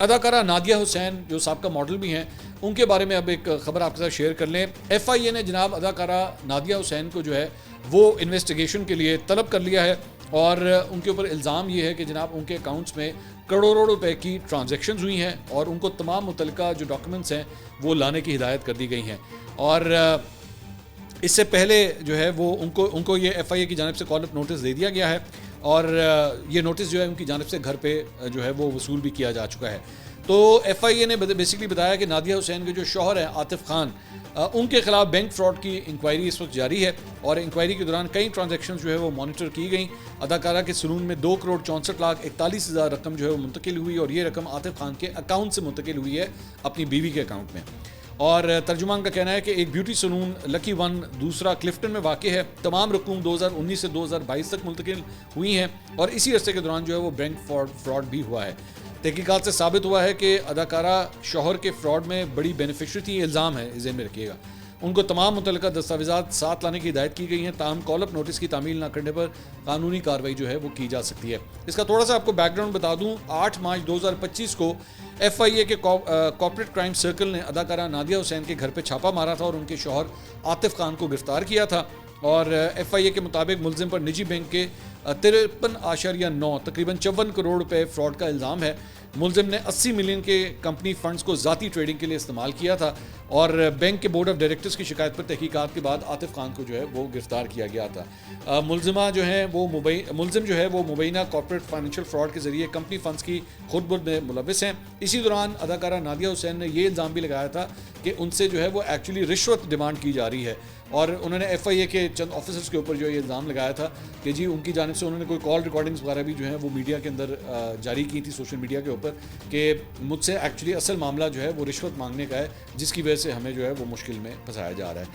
अदाकारा नादिया हुसैन जो साबका मॉडल भी हैं, उनके बारे में अब एक ख़बर आपके साथ शेयर कर लें। FIA ने जनाब अदाकारा नादिया हुसैन को जो है वो इन्वेस्टिगेशन के लिए तलब कर लिया है और उनके ऊपर इल्ज़ाम ये है कि जनाब उनके अकाउंट्स में करोड़ों रुपए की ट्रांजैक्शंस हुई हैं और उनको तमाम मुतल्लिका जो डॉक्यूमेंट्स हैं वो लाने की हिदायत कर दी गई हैं। और इससे पहले जो है वो उनको ये FIA की जानिब से कॉल अप नोटिस दे दिया गया है और ये नोटिस जो है उनकी जानिब से घर पे जो है वो वसूल भी किया जा चुका है। तो FIA ने बेसिकली बताया कि नादिया हुसैन के जो शौहर हैं आतिफ खान, उनके खिलाफ बैंक फ्रॉड की इंक्वायरी इस वक्त जारी है और इंक्वायरी के दौरान कई ट्रांजैक्शन जो है वो मॉनिटर की गई। अदाकारा के सलून में 2,64,41,000 रकम जो है वो मुंतकिल हुई और ये रकम आतिफ खान के अकाउंट से मुंतकिल हुई है अपनी बीवी के अकाउंट में। और तर्जुमान का कहना है कि एक ब्यूटी सलून लकी वन दूसरा क्लिफ्टन में वाक़ है। तमाम रकूम 2019 से 2022 तक मुंतकिल हुई हैं और इसी अरसे के दौरान जो है वो बैंक फ्रॉड भी हुआ है। तहकीकात से साबित हुआ है कि अदाकारा शौहर के फ्रॉड में बड़ी बेनिफिशरी थी, इल्ज़ाम है, इसे में रखिएगा। उनको तमाम मुतल्लिका दस्तावेज़ात साथ लाने की हिदायत की गई हैं, ताहम कॉल अप नोटिस की तामील न करने पर कानूनी कार्रवाई जो है वो की जा सकती है। इसका थोड़ा सा आपको बैकग्राउंड बता दूं, 8 मार्च 2025 को FIA के कॉर्पोरेट क्राइम सर्कल ने अदाकारा नादिया हुसैन के घर पर छापा मारा था और उनके शौहर आतिफ खान को गिरफ्तार किया था। और FIA के मुताबिक मुलजिम पर निजी बैंक के 53.9 तकरीबन 54 करोड़ रुपए फ्रॉड का इल्ज़ाम है। मुलजिम ने 80 मिलियन के कंपनी फंड्स को ज़ाती ट्रेडिंग के लिए इस्तेमाल किया था और बैंक के बोर्ड ऑफ डायरेक्टर्स की शिकायत पर तहकीकात के बाद आतिफ खान को जो है वो गिरफ्तार किया गया था। मुलजिम जो है वो मुबैना कॉर्पोरेट फाइनेंशियल फ्रॉड के जरिए कंपनी फंड्स की खुर्द में मुलविस हैं। इसी दौरान अदाकारा नादिया हुसैन ने ये इल्ज़ाम भी लगाया था कि उनसे जो है वो एक्चुअली रिश्वत डिमांड की जा रही है और उन्होंने FIA के चंद ऑफिसर्स के ऊपर जो ये इल्ज़ाम लगाया था कि जी उनकी जानिब से उन्होंने कोई कॉल रिकॉर्डिंग्स वगैरह भी जो है वो मीडिया के अंदर जारी की थी, सोशल मीडिया के ऊपर, कि मुझसे एक्चुअली असल मामला जो है वो रिश्वत मांगने का है, जिसकी वजह से हमें जो है वो मुश्किल में फंसाया जा रहा है।